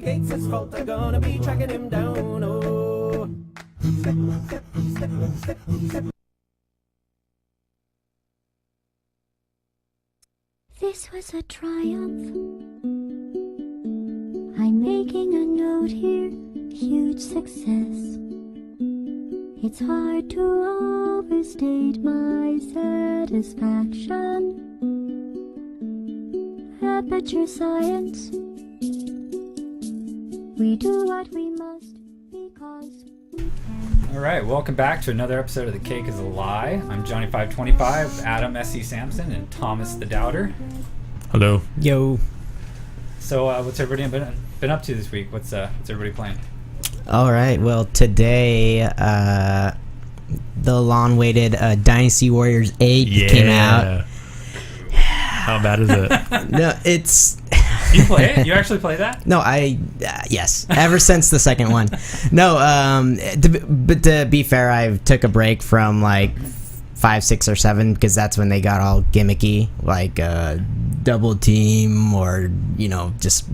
it's his fault. I'm gonna be tracking him down. Oh. Step, step, step, step, step. This was a triumph. I'm making a note here, huge success. It's hard to overstate my satisfaction. Aperture science. We do what we must because... Alright, welcome back to another episode of The Cake is a Lie. I'm Johnny525, Adam S.C. Sampson, and Thomas the Doubter. Hello. Yo. So, what's everybody been up to this week? What's everybody playing? All right. Well, today, the long-awaited Dynasty Warriors 8 came out. How bad is it? No, it's... You play it? You actually play that? No, yes. Ever since the second one. No, but to be fair, I took a break from like 5, 6, or 7 because that's when they got all gimmicky, like double team or just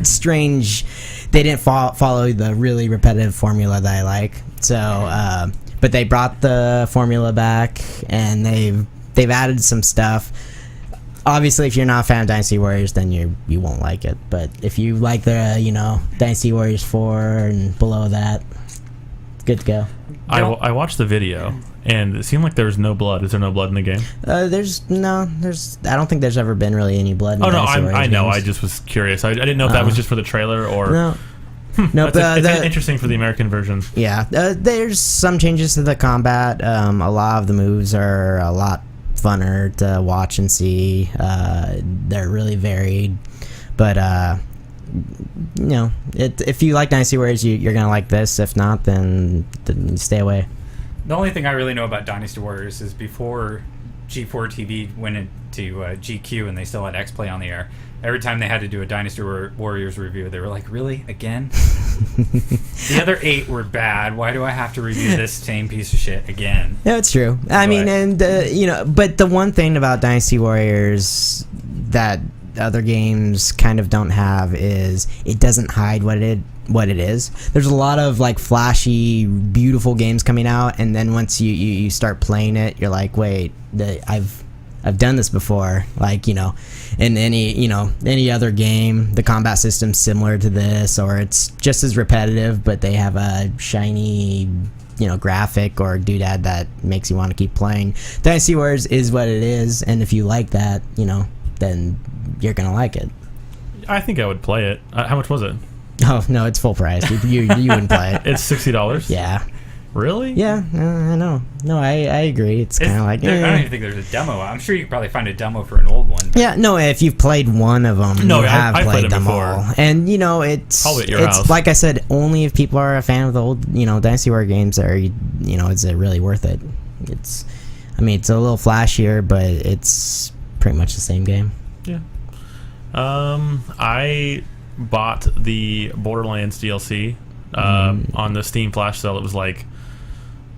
strange. They didn't follow the really repetitive formula that I like. So, but they brought the formula back and they've added some stuff. Obviously, if you're not a fan of Dynasty Warriors, then you won't like it. But if you like the Dynasty Warriors 4 and below that, it's good to go. I watched the video, and it seemed like there was no blood. Is there no blood in the game? I don't think there's ever been really any blood in Dynasty Warriors I know. games. I just was curious. I didn't know if that was just for the trailer or... No. No, it's interesting for the American version. Yeah, there's some changes to the combat. A lot of the moves are a lot funner to watch and see. They're really varied, but if you like Dynasty Warriors, you're gonna like this. If not, then stay away. The only thing I really know about Dynasty Warriors is before G4 TV went into GQ and they still had X-Play on the air, every time they had to do a Dynasty Warriors review, they were like, really? Again? The other 8 were bad. Why do I have to review this same piece of shit again? Yeah, it's true. I mean, and but the one thing about Dynasty Warriors that other games kind of don't have is it doesn't hide what it is. There's a lot of like flashy, beautiful games coming out, and then once you start playing it, you're like, wait, I've done this before. Like, in any other game, the combat system's similar to this, or it's just as repetitive, but they have a shiny, graphic or doodad that makes you want to keep playing. Dynasty Warriors is what it is, and if you like that, then you're gonna like it. I think I would play it. How much was it? Oh no, it's full price. You wouldn't play it. It's $60. Yeah. Really? Yeah, I know. No, I agree. It's kind of like... I don't even think there's a demo. I'm sure you could probably find a demo for an old one. Yeah, no, if you've played one of them, no, you have I played them before. all. And, it's... Probably at your house. Like I said, only if people are a fan of the old, Dynasty Warriors games are, is it really worth it. It's a little flashier, but it's pretty much the same game. Yeah. I bought the Borderlands DLC on the Steam flash sale. It was like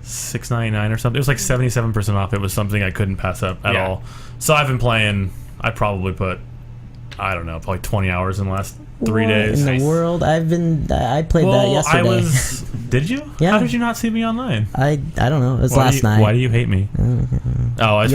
$6.99 or something. It was like 77% off. It was something I couldn't pass up at all. So I've been playing. I probably put, I don't know, probably 20 hours in the last 3 days. In the world, I played that yesterday. Did you? Yeah. How did you not see me online? I don't know. It was last night. Why do you hate me? I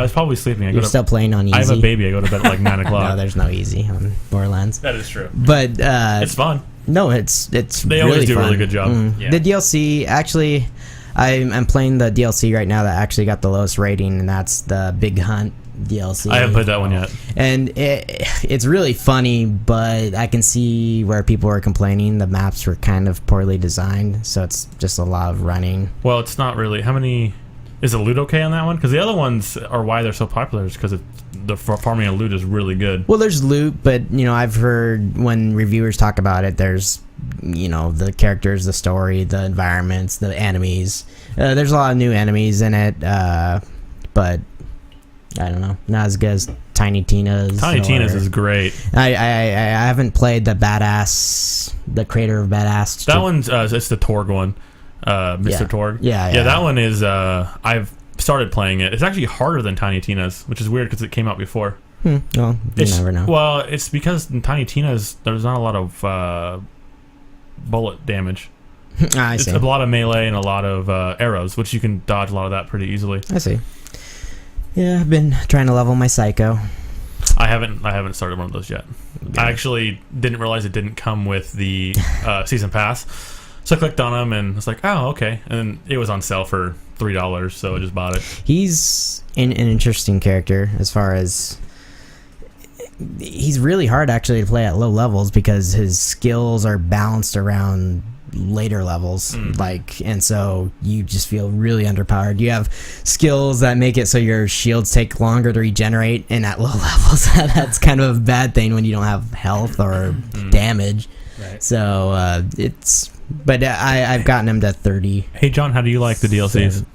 was probably sleeping. You're still playing on easy. I have a baby. I go to bed at like 9 o'clock. No, there's no easy on Borderlands. That is true. But it's fun. No, it's they really always do fun. a really good job. Yeah. The DLC, actually, I'm playing the DLC right now that actually got the lowest rating, and that's the Big Hunt DLC. I haven't played that one yet. And it's really funny, but I can see where people were complaining. The maps were kind of poorly designed, so it's just a lot of running. Well, it's not really. How many... Is the loot okay on that one? Because the other ones are why they're so popular is because the farming of loot is really good. Well, there's loot, but I've heard when reviewers talk about it, there's the characters, the story, the environments, the enemies. There's a lot of new enemies in it, but I don't know, not as good as Tiny Tina's. Tiny Tina's is great. I haven't played the creator of Badass. That one's it's the Torg one. Mr. Torg. Yeah. That one is I've started playing it. It's actually harder than Tiny Tina's, which is weird because it came out before. Well, you never know. Well, it's because in Tiny Tina's there's not a lot of bullet damage. I It's see. a lot of melee and a lot of arrows, which you can dodge a lot of that pretty easily. I see. Yeah, I've been trying to level my Psycho. I haven't started one of those yet. Yeah. I actually didn't realize it didn't come with the season pass, so I clicked on them and was like, oh, okay. And it was on sale for $3, so I just bought it. He's an interesting character as far as he's really hard actually to play at low levels because his skills are balanced around later levels, and so you just feel really underpowered. You have skills that make it so your shields take longer to regenerate, and at low levels that's kind of a bad thing when you don't have health or damage. Right. So I've gotten him to 30. Hey John, how do you like the DLCs?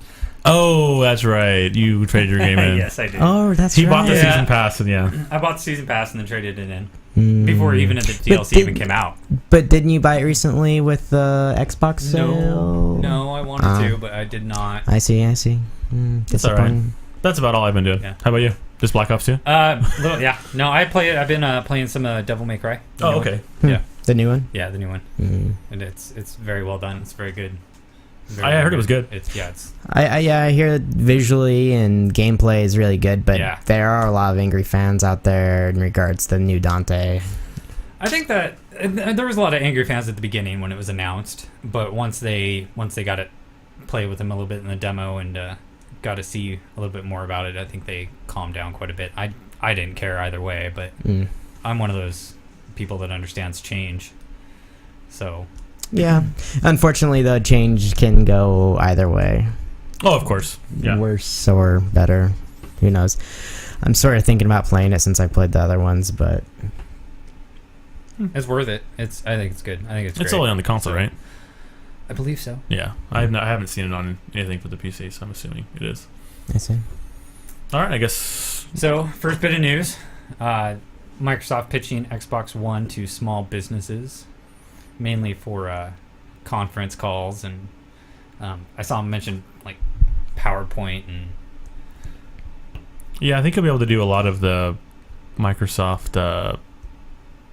Oh, that's right. You traded your game in. Yes, I did. Oh, that's He right. bought the Yeah. season pass, and yeah. I bought the season pass and then traded it in Mm. before even the DLC even came out. But didn't you buy it recently with the Xbox sale? No, I wanted to, but I did not. I see. That's all right. Disappointing. That's about all I've been doing. Yeah. How about you? Just Black Ops 2? Yeah. No, I've been playing some Devil May Cry. The Oh, new okay. one. Yeah. The new one? Yeah, the new one. Mm. And it's very well done. It's very good. I heard it was good. It's I hear visually and gameplay is really good, but Yeah. there are a lot of angry fans out there in regards to the new Dante. I think that there was a lot of angry fans at the beginning when it was announced, but once they got to play with him a little bit in the demo and got to see a little bit more about it, I think they calmed down quite a bit. I didn't care either way, but I'm one of those people that understands change. So Yeah. Unfortunately, though, change can go either way. Oh, of course. Yeah. Worse or better. Who knows? I'm sort of thinking about playing it since I played the other ones, but it's worth it. I think it's good. I think it's great. It's only on the console, right? I believe so. Yeah. I haven't seen it on anything for the PC, so I'm assuming it is. I see. All right, I guess. So, first bit of news. Microsoft pitching Xbox One to small businesses, mainly for conference calls, and I saw him mention like PowerPoint and Yeah, I think you'll be able to do a lot of the Microsoft,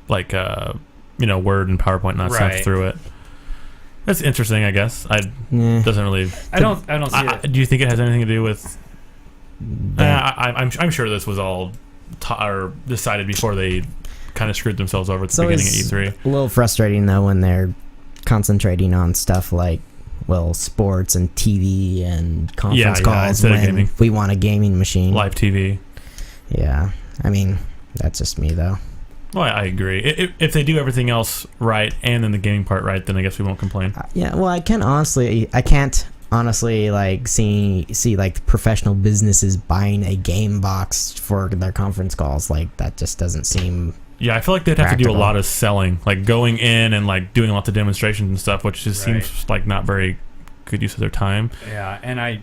Word and PowerPoint and that stuff Right. through it. That's interesting, I guess. Yeah. Doesn't really. I don't see it. Do you think it has anything to do with? I'm sure this was all or decided before they kind of screwed themselves over at the beginning of E3. A little frustrating though when they're concentrating on stuff like sports and TV and conference calls instead of when gaming. we want a gaming machine. Live TV. Yeah, I mean that's just me though. Well, I agree. If they do everything else right and then the gaming part right, then I guess we won't complain. Yeah, well, I can't honestly like see like professional businesses buying a game box for their conference calls. Like that just doesn't seem. Yeah, I feel like they'd have to do a Practical. lot of selling, like going in and like doing lots of demonstrations and stuff, which just Right. seems like not very good use of their time. Yeah, and I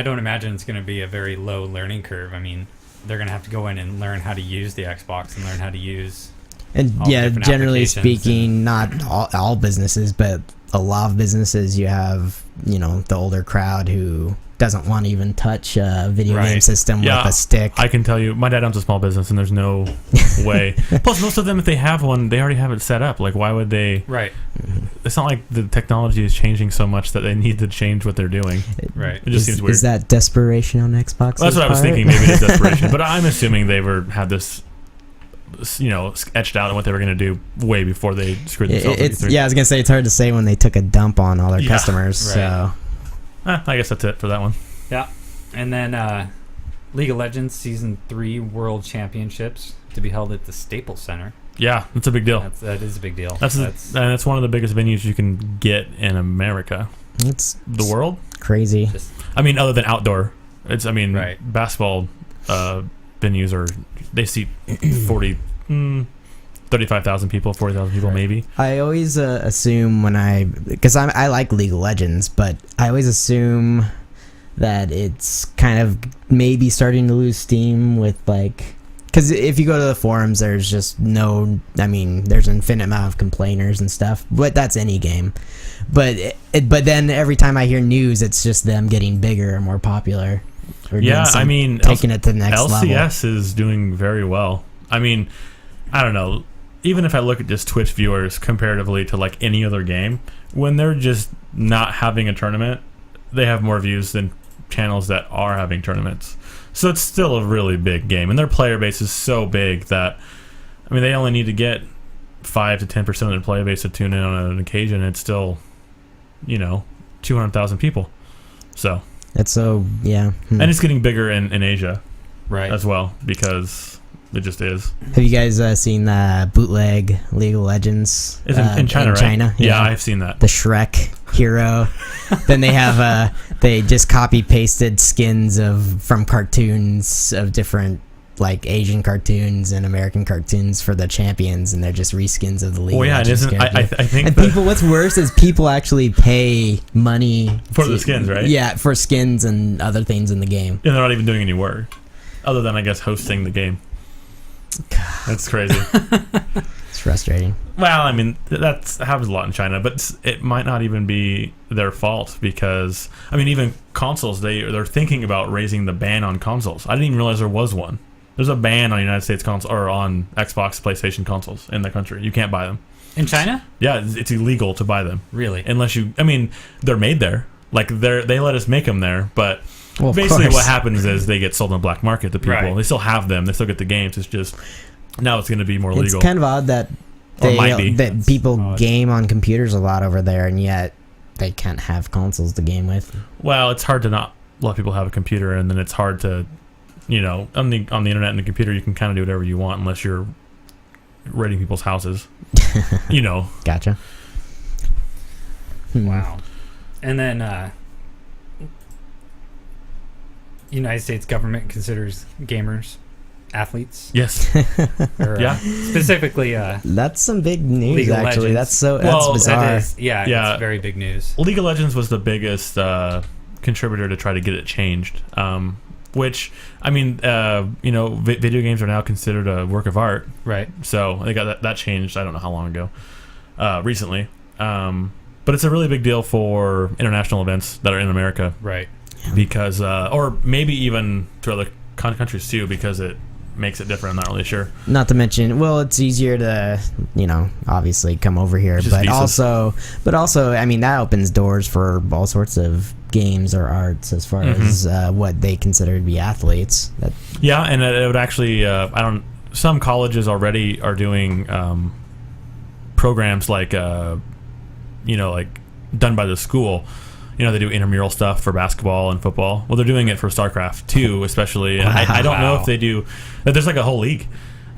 don't imagine it's going to be a very low learning curve. I mean, they're going to have to go in and learn how to use the Xbox and learn how to use. And all yeah, different generally applications speaking, not all businesses, but a lot of businesses, you have the older crowd who doesn't want to even touch a video game Right. system Yeah, with a stick. I can tell you, my dad owns a small business, and there's no way. Plus, most of them, if they have one, they already have it set up. Like, why would they? Right. It's not like the technology is changing so much that they need to change what they're doing. Right. It just seems weird. Is that desperation on Xbox? Well, that's what I was thinking. Maybe it's desperation, but I'm assuming they had this, etched out on what they were going to do way before they screwed themselves. at E3. I was gonna say it's hard to say when they took a dump on all their Yeah, customers. right. So I guess that's it for that one. Yeah. And then League of Legends Season 3 World Championships to be held at the Staples Center. Yeah, that's a big deal. That is a big deal. That's one of the biggest venues you can get in America. it's The world? crazy. just I mean, other than outdoor. Right. Basketball venues they seat 35,000 people, 40,000 people, Right. maybe. I always assume because I like League of Legends, but I always assume that it's kind of maybe starting to lose steam with because if you go to the forums, there's just there's an infinite amount of complainers and stuff, but that's any game. But then every time I hear news, it's just them getting bigger and more popular. We're Yeah, doing some- I mean, taking it to the next level. LCS is doing very well. I mean, I don't know. Even if I look at just Twitch viewers comparatively to like any other game, when they're just not having a tournament, they have more views than channels that are having tournaments. So it's still a really big game, and their player base is so big that, I mean, they only need to get 5 to 10% of their player base to tune in on an occasion. It's still, 200,000 people. So That's so, yeah. and it's getting bigger in Asia Right. as well, because it just is. Have you guys seen the bootleg League of Legends? It's in China, right? China, Yeah, I've seen that. the Shrek hero. Then they have they just copy pasted skins from cartoons of different like Asian cartoons and American cartoons for the champions, and they're just reskins of the League. Well, yeah, of it Legends isn't. I characters. think And that- people, what's worse is people actually pay money For the skins, right? Yeah, for skins and other things in the game. and they're not even doing any work, other than I guess hosting the game. That's crazy. It's frustrating. Well, I mean, that happens a lot in China, but it might not even be their fault, because I mean, even consoles, they're thinking about raising the ban on consoles. I didn't even realize there was one. There's a ban on United States console or on Xbox, PlayStation consoles in the country. You can't buy them. In China? Yeah, it's illegal to buy them Really? unless you. I mean, they're made there. Like they let us make them there, but Well, of basically course. what happens is they get sold on the black market to people. Right. They still have them. They still get the games. It's just now it's going to be more legal. It's kind of odd that Or might be. that people odd. game on computers a lot over there, and yet they can't have consoles to game with. Well, it's hard to not let people have a computer, and then it's hard to, on the internet and the computer, you can kind of do whatever you want unless you're raiding people's houses. Gotcha. Wow. And then United States government considers gamers athletes. Yes. Or, Yeah. Specifically, That's some big news, League of actually. Legends. That's Well, bizarre. that is, Yeah. it's very big news. League of Legends was the biggest contributor to try to get it changed. Which, I mean, video games are now considered a work of art. Right. So they got that changed. I don't know how long ago, recently. But it's a really big deal for international events that are in America, Right. because, or maybe even to other countries too, because it makes it different. I'm not really sure. Not to mention, well, it's easier to, obviously come over here, Just but visas. also, I mean, that opens doors for all sorts of games or arts as far as what they consider to be athletes. Yeah, and it would actually, some colleges already are doing programs like, like done by the school. They do intramural stuff for basketball and football. Well, they're doing it for StarCraft 2, especially. And I don't know if they do. There's like a whole league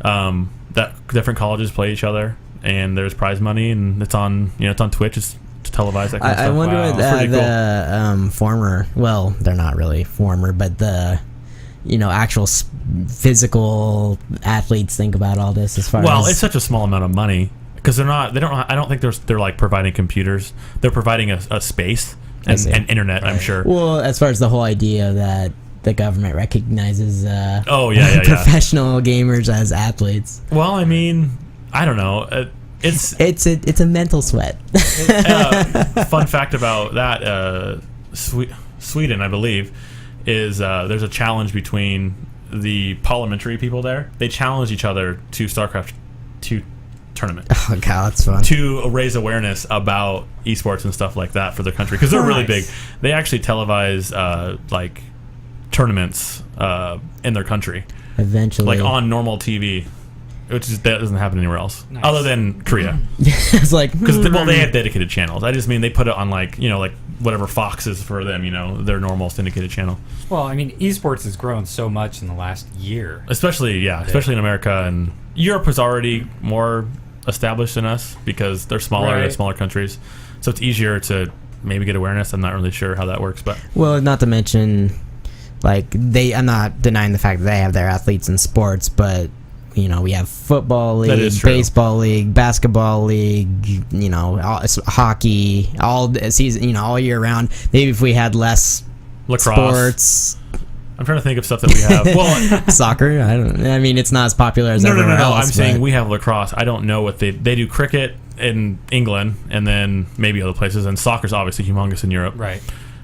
that different colleges play each other, and there's prize money, and it's on it's on Twitch. It's televised. That kind of I stuff. wonder Wow. what It's pretty the former, well, they're not really former, but the actual physical athletes think about all this as far Well, as it's such a small amount of money, because I don't think they're like providing computers. They're providing a space I see. and internet, I'm sure. well, as far as the whole idea that the government recognizes Oh, yeah. professional gamers as athletes. Well, I mean, I don't know. It's It's a mental sweat. fun fact about that. Sweden, I believe, is there's a challenge between the parliamentary people there. They challenge each other to StarCraft 2 tournament Oh god, that's fun. to raise awareness about esports and stuff like that for their country, because they're really big. Nice. They actually televise like tournaments in their country, Eventually, like on normal TV, which is that doesn't happen anywhere else Nice. other than Korea. it's like Because they have dedicated channels. I just mean they put it on like whatever Fox is for them. Their normal syndicated channel. Well, I mean, esports has grown so much in the last year. Especially in America, and Europe is already more established than us because they're smaller, Right. they're smaller countries, so it's easier to maybe get awareness. I'm not really sure how that works, but well, not to mention, like I'm not denying the fact that they have their athletes in sports, but we have football That league, is true. baseball league, basketball league, hockey, all season, all year round. Maybe if we had less lacrosse. sports, I'm trying to think of stuff that we have. Well, soccer. I mean, it's not as popular as no. everywhere else. I'm saying but- we have lacrosse. I don't know what they do. Cricket in England, and then maybe other places. And soccer's obviously humongous in Europe. Right.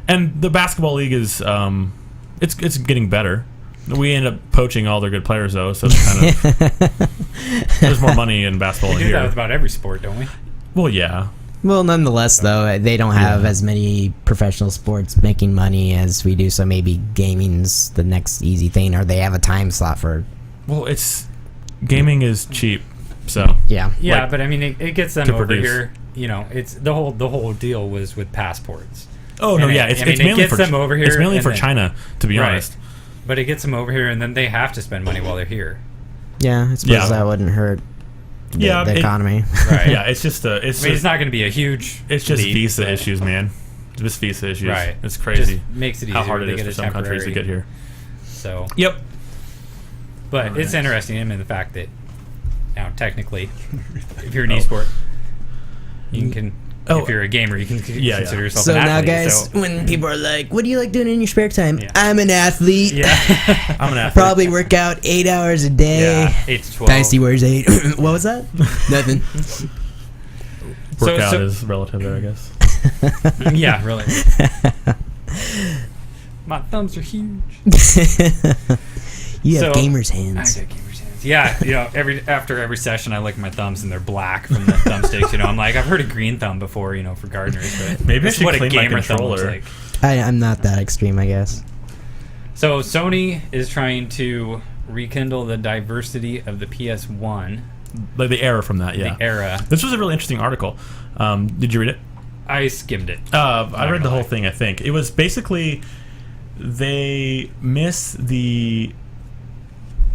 And the basketball league is It's getting better. We end up poaching all their good players though, so it's kind of there's more money in basketball We in do that here. with about every sport, don't we? Well, yeah. Well, nonetheless, though, they don't have as many professional sports making money as we do. So maybe gaming's the next easy thing, or they have a time slot for. Well, gaming is cheap, so Yeah. Yeah, Like, but I mean, it gets them to over produce. here. You know, it's the whole deal was with passports. Oh no, And yeah, it- it's I mean, it mainly gets for them over here It's mainly and for then- China, to be Right. honest. But it gets them over here, and then they have to spend money while they're here. Yeah, I suppose Yeah. that wouldn't hurt Yeah, the it- economy. Right. Yeah, it's just I mean, it's not going to be a huge. It's just leap, visa but- issues, man. Just visa issues. Right. It's crazy Just makes it easier. how hard it They is get for a some countries to temporary- get here. So, Yep. but it's Alright. interesting in the fact that now technically, if you're an esport, you can. Oh. If you're a gamer, you can Yeah, consider yeah. yourself So an now, athlete. guys, So, when people are like, "What do you like doing in your spare time?" Yeah. I'm an athlete. yeah, I'm an athlete. Probably work out 8 hours a day. yeah, 8 to 12. Dynasty Warriors 8. What was that? Nothing. Workout so- is relative there, I guess. Yeah, really. My thumbs are huge. You have So- gamer's I hands. got gamer's hands. Yeah, you know, after every session, I lick my thumbs and they're black from the thumbsticks. You know, I'm like, I've heard of green thumb before, you know, for gardeners, but Maybe I this is should what a clean my gamer thumb looks controller. like. I'm not that extreme, I guess. So Sony is trying to rekindle the diversity of the PS1, Like the era from that, yeah. the era. This was a really interesting article. Did you read it? I skimmed it. I read the whole lie. thing, I think. It was basically they miss the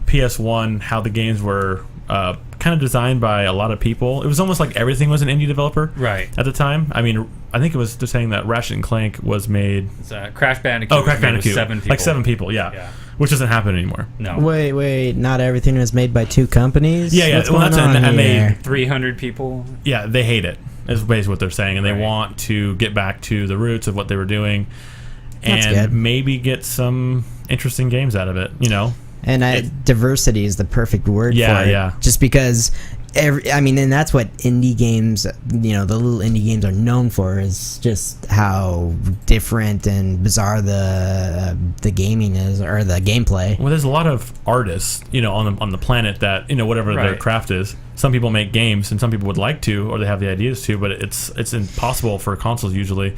PS1, how the games were kind of designed by a lot of people. It was almost like everything was an indie developer Right. at the time. I mean, I think it was just saying that Ratchet and Clank was made... It's Crash Bandicoot. Oh, Crash was made with Bandicoot. 7 people. Like 7 people, yeah. Yeah. Which doesn't happen anymore. No. Wait, not everything was made by 2 companies? Yeah, yeah, What's well, going that's- on and they- here? 300 people. Yeah, they hate it, is basically what they're saying. And they Right. want to get back to the roots of what they were doing That's and good. maybe get some interesting games out of it, you know? And diversity is the perfect word Yeah, for it. yeah. Just because, and that's what indie games, the little indie games are known for, is just how different and bizarre the gaming is, or the gameplay. Well, there's a lot of artists, on the planet that, whatever their Right. craft is. Some people make games, and some people would like to, or they have the ideas to, but it's impossible for consoles usually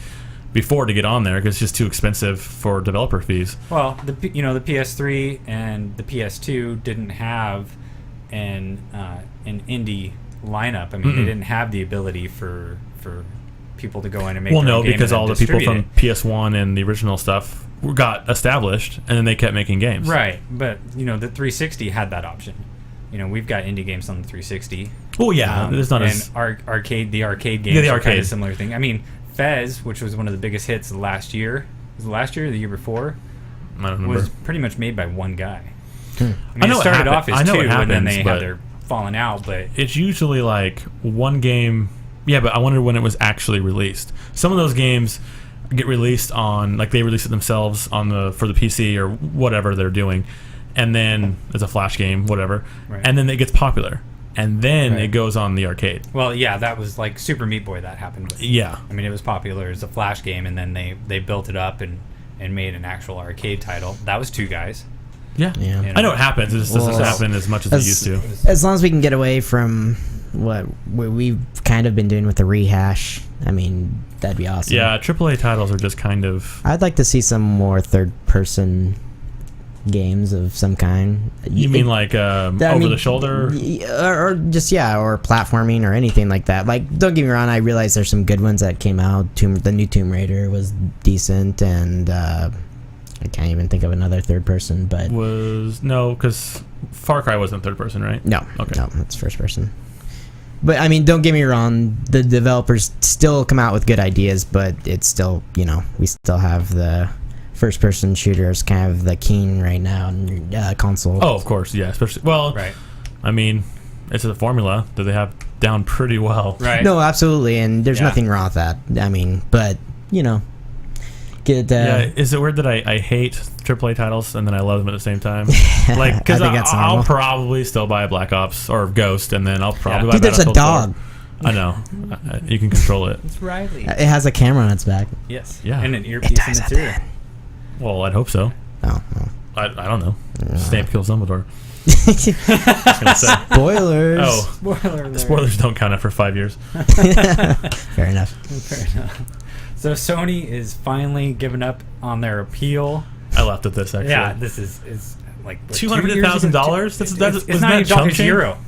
before to get on there because it's just too expensive for developer fees. Well, the PS3 and the PS2 didn't have an indie lineup. I mean, they didn't have the ability for people to go in and make. Well, their no, own game because and then all the people distribute from PS1 and the original stuff got established, and then they kept making games. it. Right, but the 360 had that option. We've got indie games on the 360. Oh yeah, it's not and as arcade games. Yeah, the are kind arcade. of similar thing. I mean, Fez, which was one of the biggest hits last year, was it last year or the year before, I don't remember. was pretty much made by one guy. I I mean, know it it started happen- off I as know two, it and then happens, they but- had their falling out. But It's usually like one game. Yeah, but I wonder when it was actually released. Some of those games get released on, like they release it themselves for the PC or whatever they're doing, and then it's a flash game, whatever, Right. and then it gets popular, and then Right. it goes on the arcade. well, yeah, that was like Super Meat Boy that happened with. Yeah, I mean, it was popular as a flash game, and then they built it up and made an actual arcade title. That was 2 guys. yeah. Yeah. You I know it happens. It just doesn't Well, happen as much as it used to. As long as we can get away from what we've kind of been doing with the rehash, I mean, that'd be awesome. Yeah, AAA titles are just kind of. I'd like to see some more third-person games of some kind. You mean like over the shoulder? or just or platforming or anything like that. Like, don't get me wrong, I realize there's some good ones that came out. The new Tomb Raider was decent, and I can't even think of another third person, but No, because Far Cry wasn't third person, right? no, Okay. no, it's first person. But I mean, don't get me wrong, the developers still come out with good ideas, but it's still, we still have the first person shooters kind of the king right now in console. Oh, of course, yeah. Especially, well, Right. I mean, it's a formula that they have down pretty well. Right. No, absolutely, and there's Yeah. nothing wrong with that. I mean, but get Yeah, is it weird that I hate AAA titles and then I love them at the same time? Like, because I think that's I'll normal. probably still buy a Black Ops or Ghost, and then I'll probably buy Dude, there's a Battlefield 4. dog. I know. You can control it. It's Riley. It has a camera on its back. Yes. Yeah. And an It earpiece in dies its at the ear. end. Well, I'd hope so. Oh. I don't know. Snape kills Dumbledore. I was gonna say. Spoilers. Oh, Spoiler alert. spoilers don't count after 5 years. Fair enough. Fair enough. So Sony is finally giving up on their appeal. I laughed at this actually. Yeah, this is like what, $250,000. That's It's was not that even chump dollars, change? euro.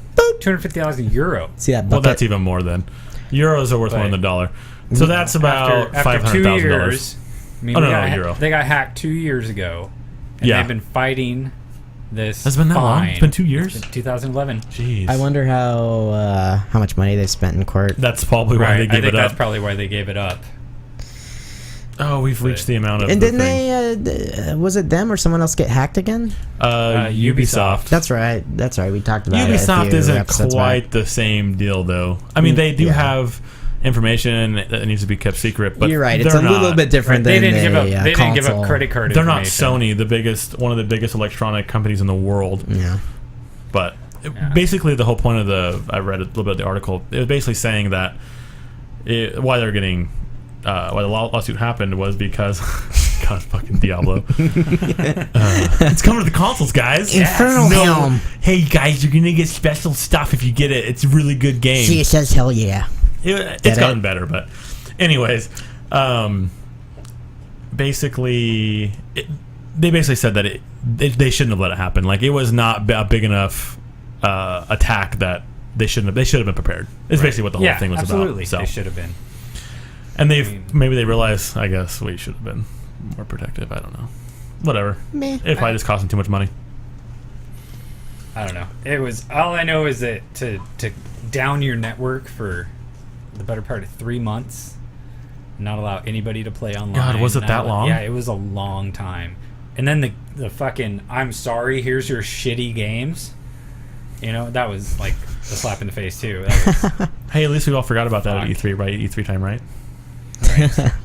250,000 euro. See that bucket? Well, that's even more then. Euros are worth more than the dollar. So that's about after 2 $500,000. years. I mean, Oh, they no, got, euro. They got hacked 2 years ago, and Yeah. they've been fighting this. Has it been that long? fine. It's been 2 years? It's been 2011. Jeez. I wonder how much money they spent in court. That's probably why they I gave think it that's up. probably why they gave it up. Oh, we've reached the amount of. And the didn't thing. they? Was it them or someone else get hacked again? Ubisoft. That's right. That's right. We talked about it. Ubisoft a few isn't episodes quite back. the same deal, though. I mean, they do Yeah. have information that needs to be kept secret, but You're right. It's they're a little not- bit different They than didn't give up. a They didn't give console. up credit card. They're not information. Sony, one of the biggest electronic companies in the world. Yeah. But Yeah. basically, the whole point of I read a little bit of the article. It was basically saying that why they're getting why the lawsuit happened was because God, fucking Diablo. It's coming to the consoles, guys. Infernal Helm. Hey guys, you're gonna get special stuff if you get it. It's a really good game. See, it says hell yeah. It's gotten better, but anyways, basically, they basically said that they shouldn't have let it happen. Like, it was not a big enough attack that they should have been prepared. It's basically what the whole thing was absolutely. about. So. They should have been. And maybe they realize, I guess, we should have been more protective. I don't know. Whatever. Meh. It probably just cost them too much money. I don't know. It was all I know is that to down your network for the better part of 3 months, not allow anybody to play online. God, was it that long? Yeah, it was a long time. And then the fucking I'm sorry, here's your shitty games. You know, that was like a slap in the face too. That was, Hey, at least we all forgot about that at Fuck. E3, right? E3 time, right?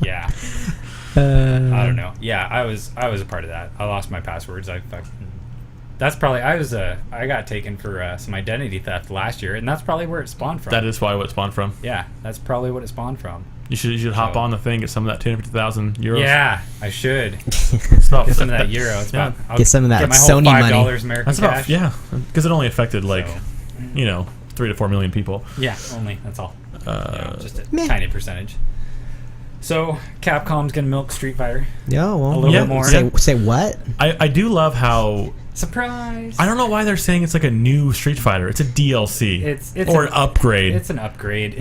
yeah. I don't know. Yeah, I was a part of that. I lost my passwords. That's probably I got taken for some identity theft last year, and that's probly where it spawned from. That is probably what it spawned from. Yeah, that's probably what it spawned from. You should hop on the thing, get some of that 250,000 euros. Yeah, I should It's about, get some of that euro. It's Yeah. about, I'll Get some of that get my whole Sony money. $5 American That's cash. about, because it only affected like, So. 3 to 4 million people. Yeah, only. That's all. Just a Meh. tiny percentage. So Capcom's gonna milk Street Fighter. Yeah, well, A little bit more. Say what? I do love how Surprise! I don't know why they're saying it's like a new Street Fighter. It's a DLC. It's or an an upgrade. It's an upgrade.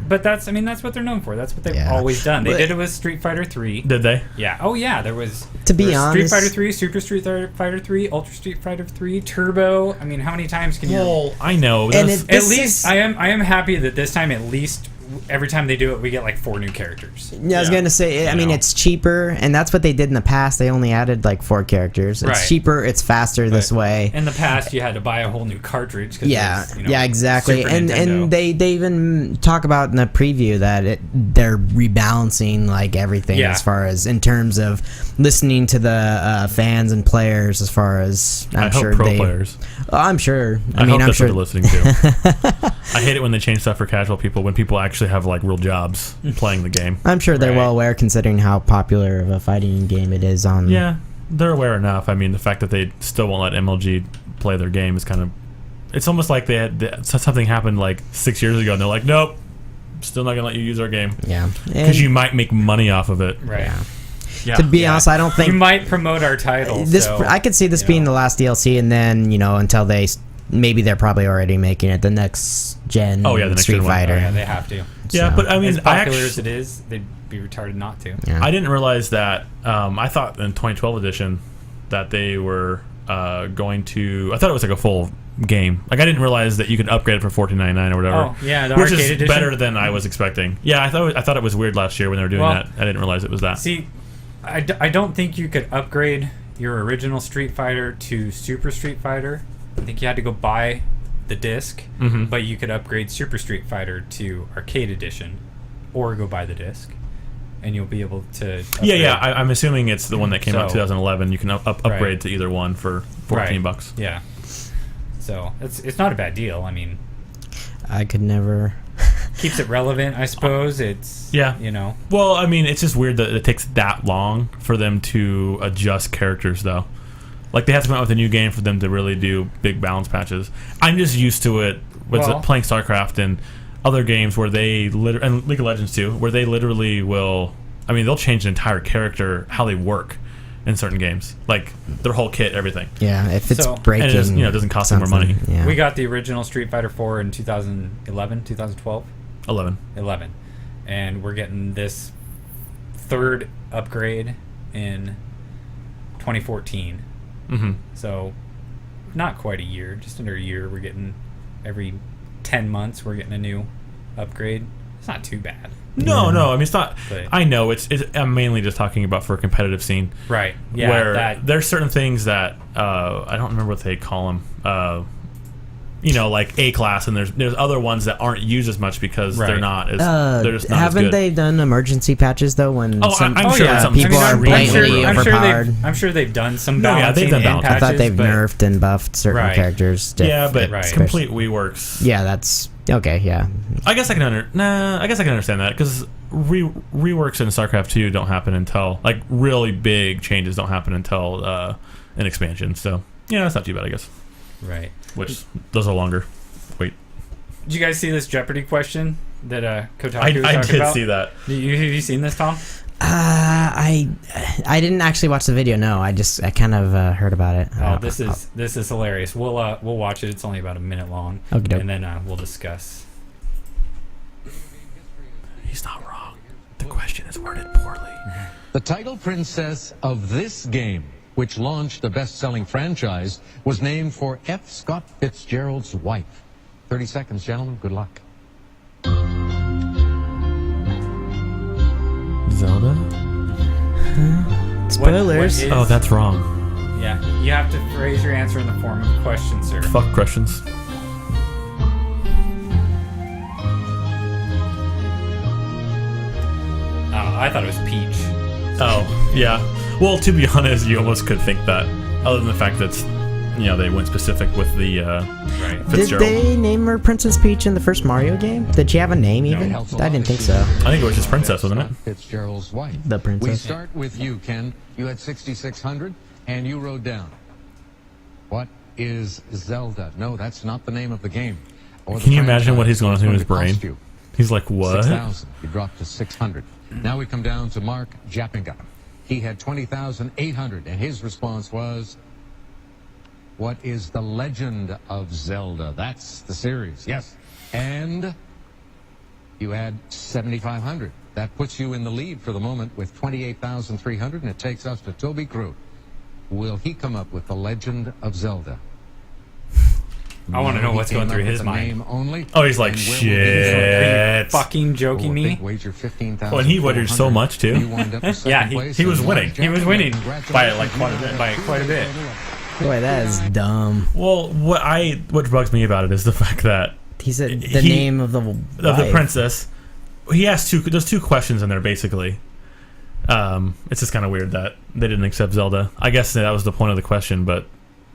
But that's what they're known for. That's what they've Yeah. always done. They But- did it with Street Fighter 3. Did they? Yeah. Oh yeah. There was To be there was Street honest- Fighter 3, Super Street Fighter 3, Ultra Street Fighter 3, Turbo. I mean, how many times can you? Well, I know. And That's- it- At this least is- I am happy that this time at least every time they do it we get like 4 new characters. Yeah, I was gonna say. I mean, it's cheaper, and that's what they did in the past. They only added like 4 characters. It's Right. cheaper. It's faster this way. In the past, you had to buy a whole new cartridge. 'Cause Yeah, it was, yeah, exactly. Super And Nintendo. they even talk about in the preview that they're rebalancing like everything Yeah. as far as in terms of listening to the fans and players. As far as I'm I sure hope pro they, players. Oh, I'm sure. I mean, hope I'm that's sure. what they're listening to. I hate it when they change stuff for casual people when people actually have like real jobs playing the game. I'm sure they're Right. well aware, considering how popular of a fighting game it is on. Yeah, they're aware enough. I mean, the fact that they still won't let MLG play their game is kind of. It's almost like something happened like 6 years ago, and they're like, "Nope, still not gonna let you use our game Yeah. because you might make money off of it." right. Yeah. To be honest, I don't think You might promote our title. this. so, I could see this you being know. the last DLC, and then until they. Maybe they're probably already making it the next gen. Oh, yeah, the next Street gen one. Fighter. Oh, yeah, they have to. Yeah, So- but I mean, As popular as actually, it is, they'd be retarded not to. Yeah. I didn't realize that. I thought in 2012 edition that they were going to. I thought it was like a full game. Like I didn't realize that you could upgrade it for $14.99 or whatever. Oh, yeah, the which arcade is edition. better than I was expecting. Yeah, I thought it was weird last year when they were doing Well, that. I didn't realize it was that. See, I don't think you could upgrade your original Street Fighter to Super Street Fighter. I think you had to go buy the disc, Mhm. but you could upgrade Super Street Fighter to Arcade Edition, or go buy the disc, and you'll be able to. Yeah. upgrade. I'm assuming it's the one that came out in So- 2011. You can upgrade Right. to either one for $14. Yeah. So it's not a bad deal. I mean, I could never. keeps it relevant, I suppose. It's Yeah. you know. Well, I mean, it's just weird that it takes that long for them to adjust characters, though. Like, they have to come out with a new game for them to really do big balance patches. I'm just used to it with Well- playing StarCraft and other games where they and League of Legends too, where they literally will. I mean, they'll change an entire character, how they work in certain games, like their whole kit, everything. Yeah, if it's So- breaking, And it doesn't, doesn't cost them more money. something, Yeah. We got the original Street Fighter 4 in 2011, 2012, 11. and we're getting this third upgrade in 2014. Mm-hmm. So, not quite a year, just under a year. We're getting every 10 months. We're getting a new upgrade. It's not too bad. No, I mean, it's not. But- I know it's. I'm mainly just talking about for a competitive scene. Right. Yeah. Where there's certain things that I don't remember what they call them. Like A class, and there's other ones that aren't used as much because they're Right. not as. They're just not haven't as good. they done emergency patches though? When Oh, I'm sure yeah. some people are I'm blatantly sure overpowered. I'm sure they've done some No, yeah, they've balancing done and balance. I thought patches, they've but- nerfed and buffed certain Right. characters. Yeah, but Right. complete reworks. Yeah, that's okay. Yeah, I guess I can understand that because reworks in StarCraft 2 don't happen until really big changes don't happen until an expansion. So yeah, that's not too bad, I guess. Right. Which those are longer. Wait, Did you guys see this Jeopardy question that Kotaku was I talking did about? see that. Have you seen this, Tom? I didn't actually watch the video. No, I kind of heard about it. Oh, this is hilarious. We'll watch it. It's only about a minute long, Okey-doke. and then we'll discuss. He's not wrong. The question is worded poorly. The title princess of this game, which launched the best-selling franchise, was named for F. Scott Fitzgerald's wife. 30 seconds, gentlemen. Good luck. Zelda? Spoilers. What is- Oh, that's wrong. Yeah, you have to phrase your answer in the form of a question, sir. Fuck questions. I thought it was Peach. Oh, yeah. Well, to be honest, you almost could think that, other than the fact that they went specific with the Right. Did Fitzgerald. they name her Princess Peach in the first Mario game? Did she have a name even? helps a I lot didn't to think see so. I think it was just Princess, wasn't it? Scott Fitzgerald's wife. The princess. We start with you, Ken. You had 6,600, and you wrote down. What is Zelda? No, that's not the name of the game. Or the Can you imagine what he's franchise. going through in his It's going to brain? cost you He's like, what? 6,000. You dropped to 600. Now we come down to Mark Jappinga. He had 20,800, and his response was, what is the Legend of Zelda? That's the series, yes. And you had 7,500. That puts you in the lead for the moment with 28,300, and it takes us to Toby Crew. Will he come up with the Legend of Zelda? I want to know He what's came going up through with his the mind. name only. Oh, he's like, And where will shit. Are you fucking joking he me? Wager 15,000. Oh, and he wagered so much, too. You wind up in second Yeah, place, he was and winning. Mark He was Jappinga, winning By like quite a bit. By quite a bit. Boy, that is dumb. Well, what bugs me about it is the fact that He said the name of the wife. princess. He asked there's two questions in there basically. It's just kind of weird that they didn't accept Zelda. I guess that was the point of the question, but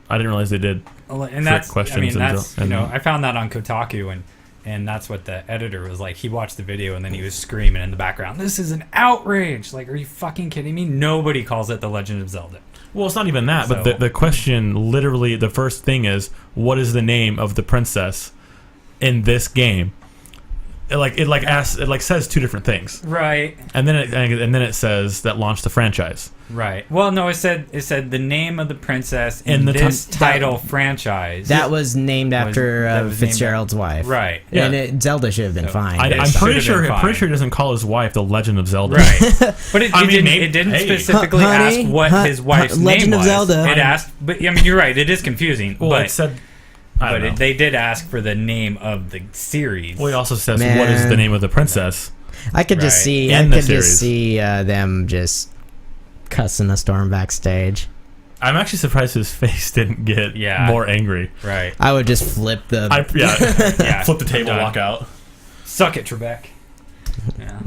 I didn't realize they did. And that's questions I found that on Kotaku, and that's what the editor was like. He watched the video and then he was screaming in the background, "This is an outrage! Like, are you fucking kidding me? Nobody calls it The Legend of Zelda." Well, it's not even that, So- but the question literally, the first thing is, what is the name of the princess in this game? It says two different things, Right. and then it says that launched the franchise. Right. Well, no, it said the name of the princess in In the this that- title franchise. That was named after that was named Fitzgerald's wife. Right. Yeah. And Zelda should have been So, fine. I'm It pretty should've been sure fine. he doesn't call his wife the Legend of Zelda. Right. But it I mean, didn't hey. specifically Honey, ask what his wife's Legend name of was. Zelda. It asked, but I mean, you're right. It is confusing. Well, but it said. I don't know. they did ask for the name of the series. Well, he also says, Man. what is the name of the princess? I could just Right. see. In I the could series. just see them just cussing the storm backstage. I'm actually surprised his face didn't get Yeah. more angry. Right. I would just flip the. Yeah. Flip the table, I'm done. walk out. Suck it, Trebek. Yeah.